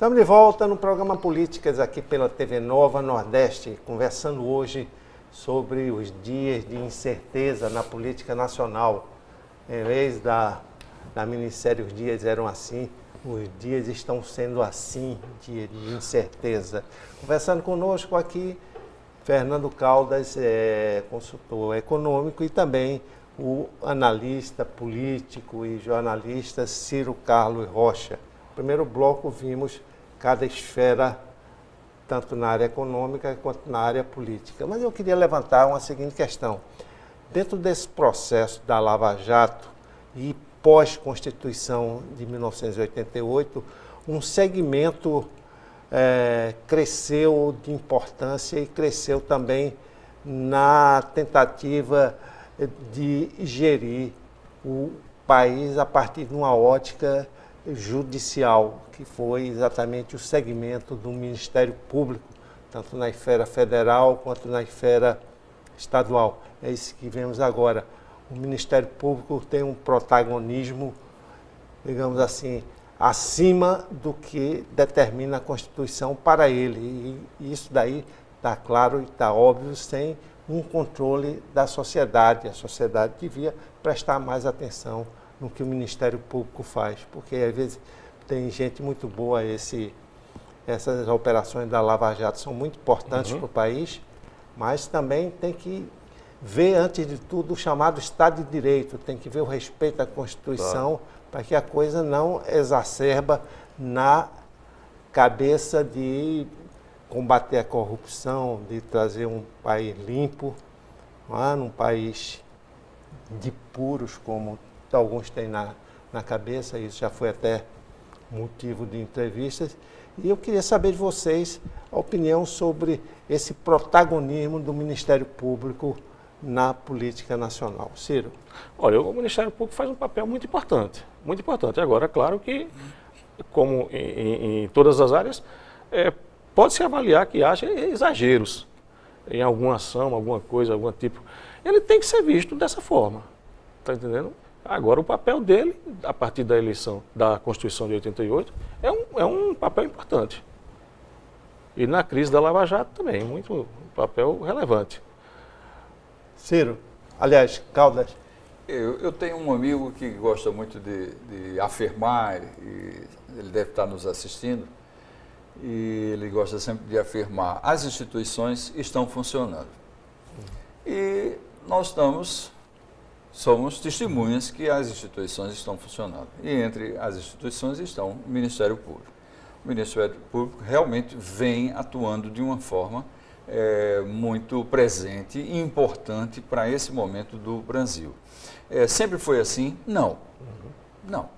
Estamos de volta no programa Políticas aqui pela TV Nova Nordeste, conversando hoje sobre os dias de incerteza na política nacional. Em vez da minissérie Os Dias Eram Assim, os dias estão sendo assim, dia de incerteza. Conversando conosco aqui, Fernando Caldas, consultor econômico, e também o analista político e jornalista Ciro Carlos Rocha. No primeiro bloco vimos cada esfera, tanto na área econômica quanto na área política. Mas eu queria levantar uma seguinte questão. Dentro desse processo da Lava Jato e pós-Constituição de 1988, um segmento cresceu de importância e cresceu também na tentativa de gerir o país a partir de uma ótica judicial, que foi exatamente o segmento do Ministério Público, tanto na esfera federal quanto na esfera estadual. É isso que vemos agora. O Ministério Público tem um protagonismo, digamos assim, acima do que determina a Constituição para ele. E isso daí está claro e está óbvio, sem um controle da sociedade. A sociedade devia prestar mais atenção no que o Ministério Público faz, porque às vezes tem gente muito boa, essas operações da Lava Jato são muito importantes para o país, mas também tem que ver, antes de tudo, o chamado Estado de Direito, tem que ver o respeito à Constituição, para que a coisa não exacerba na cabeça de combater a corrupção, de trazer um país limpo, num país de puros, como alguns têm na cabeça. Isso já foi até motivo de entrevistas. E eu queria saber de vocês a opinião sobre esse protagonismo do Ministério Público na política nacional. Ciro? Olha, o Ministério Público faz um papel muito importante, muito importante. Agora, claro que, como em todas as áreas, pode-se avaliar que haja exageros em alguma ação, alguma coisa, algum tipo. Ele tem que ser visto dessa forma, está entendendo? Agora, o papel dele, a partir da eleição da Constituição de 88, é um papel importante. E na crise da Lava Jato também, muito papel relevante. Ciro, aliás, Caldas. Eu tenho um amigo que gosta muito de afirmar, e ele deve estar nos assistindo, e ele gosta sempre de afirmar: as instituições estão funcionando. E nós somos testemunhas que as instituições estão funcionando. E entre as instituições estão o Ministério Público. O Ministério Público realmente vem atuando de uma forma muito presente e importante para esse momento do Brasil. Sempre foi assim? Não. Não.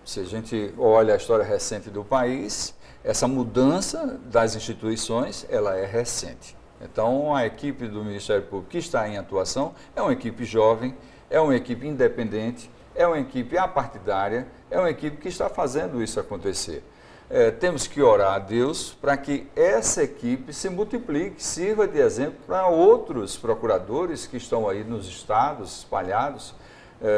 Se a gente olha a história recente do país, essa mudança das instituições, ela é recente. Então, a equipe do Ministério Público que está em atuação é uma equipe jovem, é uma equipe independente, é uma equipe apartidária, é uma equipe que está fazendo isso acontecer. Temos que orar a Deus para que essa equipe se multiplique, sirva de exemplo para outros procuradores que estão aí nos estados espalhados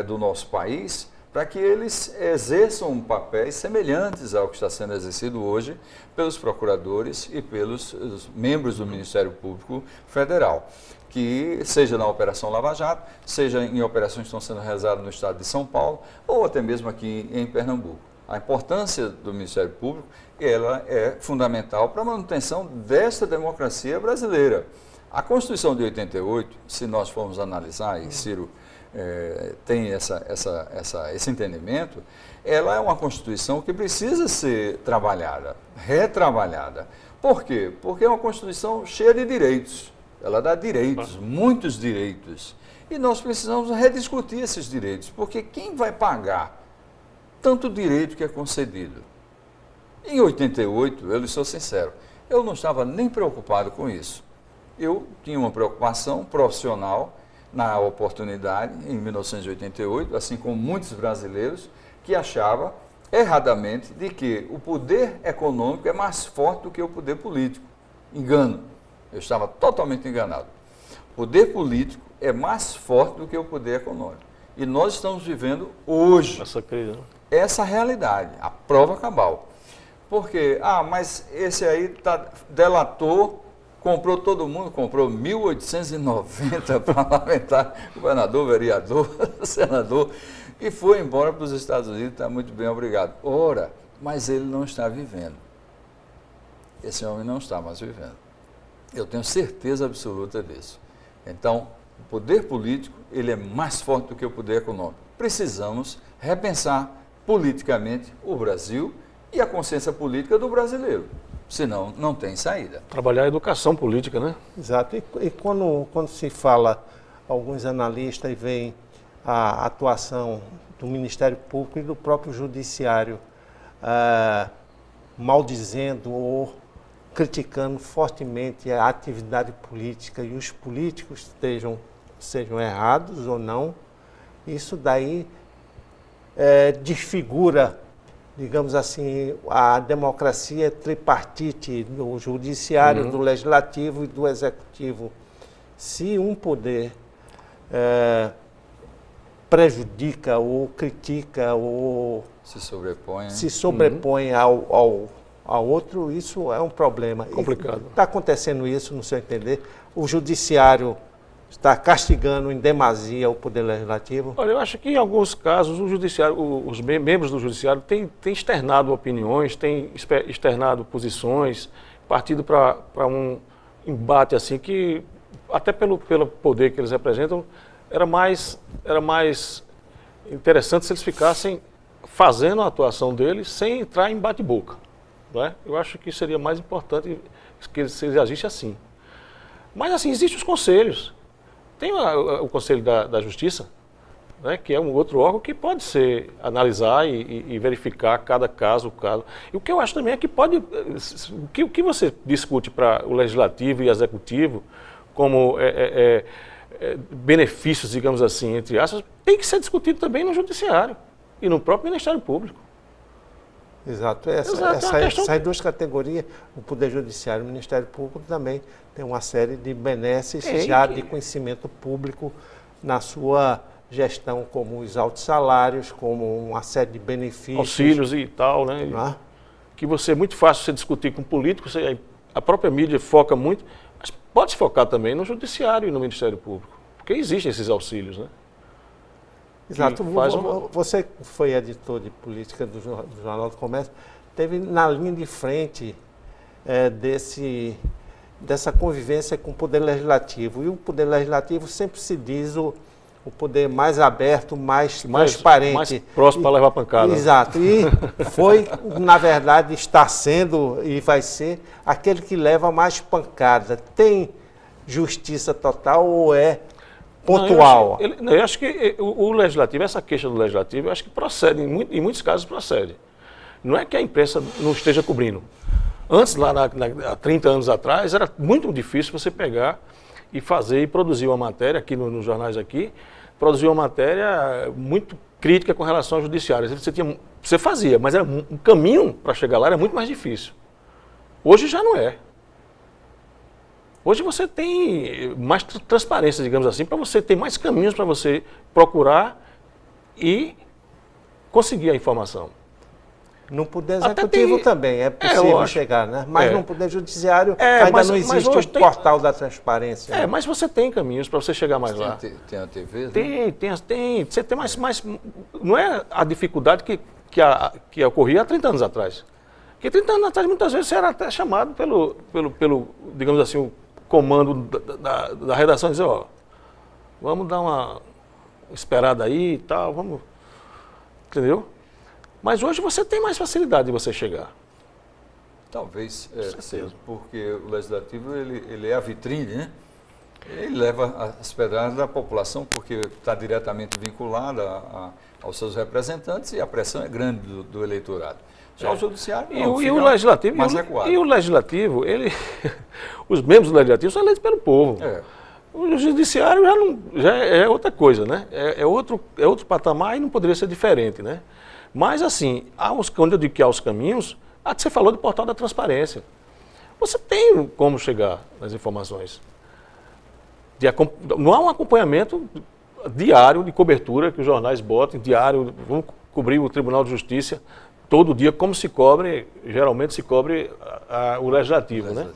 do nosso país, para que eles exerçam papéis semelhantes ao que está sendo exercido hoje pelos procuradores e pelos membros do Ministério Público Federal, que seja na Operação Lava Jato, seja em operações que estão sendo realizadas no estado de São Paulo, ou até mesmo aqui em Pernambuco. A importância do Ministério Público, ela é fundamental para a manutenção desta democracia brasileira. A Constituição de 88, se nós formos analisar, e Ciro tem esse entendimento, ela é uma Constituição que precisa ser trabalhada, retrabalhada. Por quê? Porque é uma Constituição cheia de direitos. Ela dá direitos, muitos direitos. E nós precisamos rediscutir esses direitos, porque quem vai pagar tanto direito que é concedido? Em 88, eu lhe sou sincero, eu não estava nem preocupado com isso. Eu tinha uma preocupação profissional na oportunidade, em 1988, assim como muitos brasileiros, que achavam erradamente de que o poder econômico é mais forte do que o poder político. Engano. Eu estava totalmente enganado. O poder político é mais forte do que o poder econômico. E nós estamos vivendo hoje essa crise, né? Essa realidade, a prova cabal. Por quê? Ah, mas esse aí delator, comprou todo mundo, comprou 1.890 parlamentares, governador, vereador, senador, e foi embora para os Estados Unidos, está muito bem, obrigado. Ora, mas ele não está vivendo. Esse homem não está mais vivendo. Eu tenho certeza absoluta disso. Então, o poder político, ele é mais forte do que o poder econômico. Precisamos repensar politicamente o Brasil e a consciência política do brasileiro. Senão, não tem saída. Trabalhar a educação política, né? Exato. E quando se fala, alguns analistas veem a atuação do Ministério Público e do próprio Judiciário maldizendo ou criticando fortemente a atividade política e os políticos sejam errados ou não, isso daí desfigura, digamos assim, a democracia tripartite do judiciário, do legislativo e do executivo. Se um poder prejudica ou critica ou se sobrepõe ao outro, isso é um problema. Complicado. Está acontecendo isso, no seu entender? O judiciário está castigando em demasia o poder legislativo? Olha, eu acho que em alguns casos o judiciário, os membros do judiciário têm externado opiniões, têm externado posições, partido para um embate assim que, até pelo poder que eles representam, era mais interessante se eles ficassem fazendo a atuação deles sem entrar em bate-boca. Né? Eu acho que seria mais importante que eles agissem assim. Mas assim, existem os conselhos. Tem o Conselho da Justiça, né, que é um outro órgão que pode analisar e verificar cada caso. E o que eu acho também é que o que você discute para o Legislativo e Executivo como benefícios, digamos assim, entre aspas, tem que ser discutido também no Judiciário e no próprio Ministério Público. Exato. Essas duas categorias, o Poder Judiciário e o Ministério Público, também tem uma série de benesses de conhecimento público na sua gestão, como os altos salários, como uma série de benefícios. Auxílios e tal, né? Que é muito fácil você discutir com políticos, a própria mídia foca muito, mas pode se focar também no Judiciário e no Ministério Público, porque existem esses auxílios, né? Exato. Você foi editor de política do Jornal do Comércio, teve na linha de frente dessa convivência com o Poder Legislativo. E o Poder Legislativo sempre se diz o poder mais aberto, mais transparente. Mais próximo para levar pancada. Exato. E foi, na verdade, está sendo e vai ser aquele que leva mais pancada. Tem justiça total ou é pontual? Não, eu acho que o Legislativo, essa queixa do Legislativo, eu acho que procede, em muitos casos procede. Não é que a imprensa não esteja cobrindo. Antes, lá há 30 anos atrás, era muito difícil você pegar e fazer e produzir uma matéria, aqui nos jornais aqui, produzir uma matéria muito crítica com relação ao judiciário. Você fazia, mas era um caminho para chegar lá era muito mais difícil. Hoje já não é. Hoje você tem mais transparência, digamos assim, para você ter mais caminhos para você procurar e conseguir a informação. No Poder Executivo também é possível chegar, né? Mas no Poder Judiciário ainda não existe o portal da transparência. Né? Mas você tem caminhos para você chegar mais lá. Tem a TV? Tem. Você tem mais... Não é a dificuldade que ocorria há 30 anos atrás. Porque 30 anos atrás, muitas vezes, você era até chamado pelo digamos assim, o comando da redação e dizer, vamos dar uma esperada aí e tal, vamos... Entendeu? Mas hoje você tem mais facilidade de você chegar. Talvez, porque o Legislativo ele é a vitrine, né? Ele leva as pedradas da população porque está diretamente vinculada aos seus representantes e a pressão é grande do eleitorado. Já o Judiciário o Legislativo mais recuado. E o Legislativo, os membros do Legislativo são eleitos pelo povo. O Judiciário já é outra coisa, né? É outro patamar e não poderia ser diferente, né? Mas assim, quando eu digo que há os caminhos, você falou do portal da transparência. Você tem como chegar nas informações. Não há um acompanhamento diário de cobertura que os jornais botam, diário, vamos cobrir o Tribunal de Justiça. todo dia, como se cobre, geralmente se cobre o legislativo, né?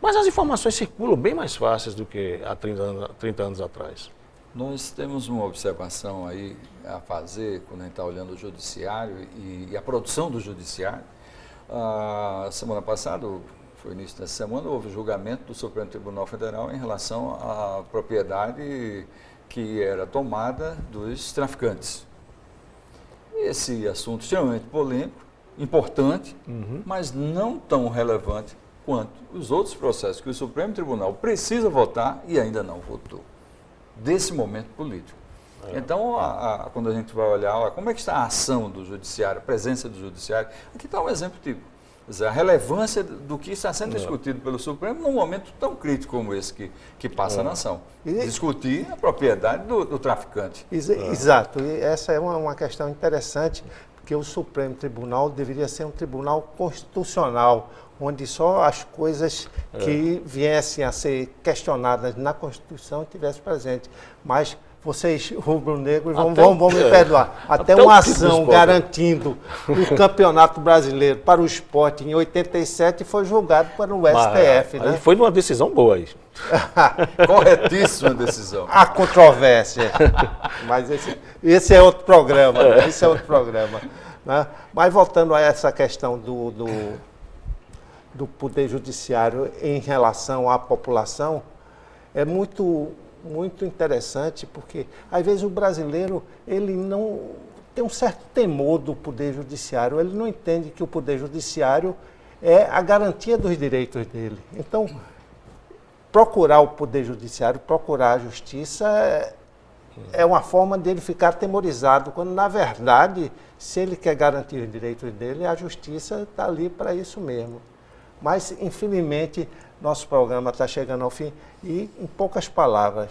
Mas as informações circulam bem mais fáceis do que há 30 anos atrás. Nós temos uma observação aí a fazer quando a gente está olhando o judiciário e a produção do judiciário. Semana passada, foi início dessa semana, houve julgamento do Supremo Tribunal Federal em relação à propriedade que era tomada dos traficantes. Esse assunto extremamente polêmico, importante, mas não tão relevante quanto os outros processos que o Supremo Tribunal precisa votar e ainda não votou, desse momento político. Então, quando a gente vai olhar, como é que está a ação do judiciário, a presença do judiciário, aqui está um exemplo típico. Quer dizer, a relevância do que está sendo discutido pelo Supremo num momento tão crítico como esse que passa a nação. Discutir a propriedade do traficante. Exato, e essa é uma questão interessante, porque o Supremo Tribunal deveria ser um tribunal constitucional, onde só as coisas que viessem a ser questionadas na Constituição tivessem presente. Mas vocês, rubro-negros, vão me perdoar. Até uma ação garantindo o Campeonato Brasileiro para o esporte em 87 foi julgado pelo STF. Né? Foi uma decisão boa aí. Corretíssima decisão. Há controvérsia. Mas esse é outro programa. Esse é outro programa. Né? Mas voltando a essa questão do Poder Judiciário em relação à população, é muito interessante, porque às vezes o brasileiro ele não tem um certo temor do Poder Judiciário, ele não entende que o Poder Judiciário é a garantia dos direitos dele. Então, procurar o Poder Judiciário, procurar a Justiça é uma forma dele ficar atemorizado, quando na verdade, se ele quer garantir os direitos dele, a Justiça está ali para isso mesmo. Mas, infelizmente, nosso programa está chegando ao fim e, em poucas palavras,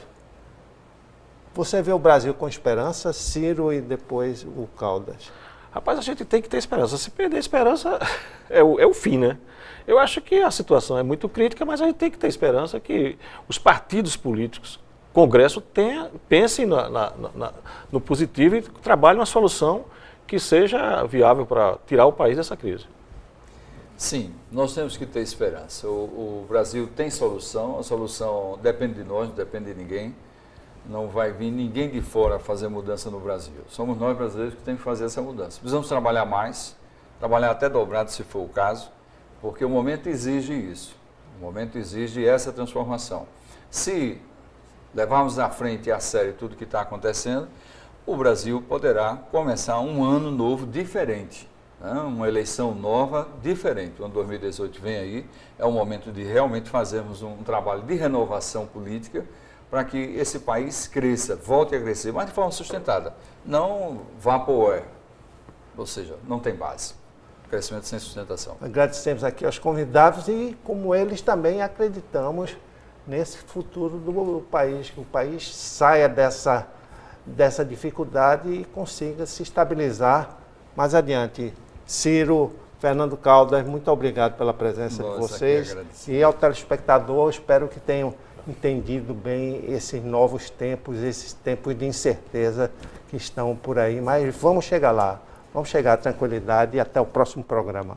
você vê o Brasil com esperança, Ciro e depois o Caldas? Rapaz, a gente tem que ter esperança. Se perder a esperança, é o fim, né? Eu acho que a situação é muito crítica, mas a gente tem que ter esperança que os partidos políticos, o Congresso, pensem no positivo e trabalhem uma solução que seja viável para tirar o país dessa crise. Sim, nós temos que ter esperança. O Brasil tem solução, a solução depende de nós, não depende de ninguém. Não vai vir ninguém de fora fazer mudança no Brasil. Somos nós brasileiros que temos que fazer essa mudança. Precisamos trabalhar mais, trabalhar até dobrado se for o caso, porque o momento exige isso. O momento exige essa transformação. Se levarmos à frente e a sério tudo que está acontecendo, o Brasil poderá começar um ano novo diferente. Uma eleição nova, diferente. O ano 2018 vem aí, é o momento de realmente fazermos um trabalho de renovação política para que esse país cresça, volte a crescer, mas de forma sustentada. Não vá para o ou seja, não tem base. Crescimento sem sustentação. Agradecemos aqui aos convidados e, como eles, também acreditamos nesse futuro do país, que o país saia dessa dificuldade e consiga se estabilizar mais adiante. Ciro, Fernando Caldas, muito obrigado pela presença de vocês. E ao telespectador, eu espero que tenham entendido bem esses novos tempos, esses tempos de incerteza que estão por aí. Mas vamos chegar lá, vamos chegar à tranquilidade e até o próximo programa.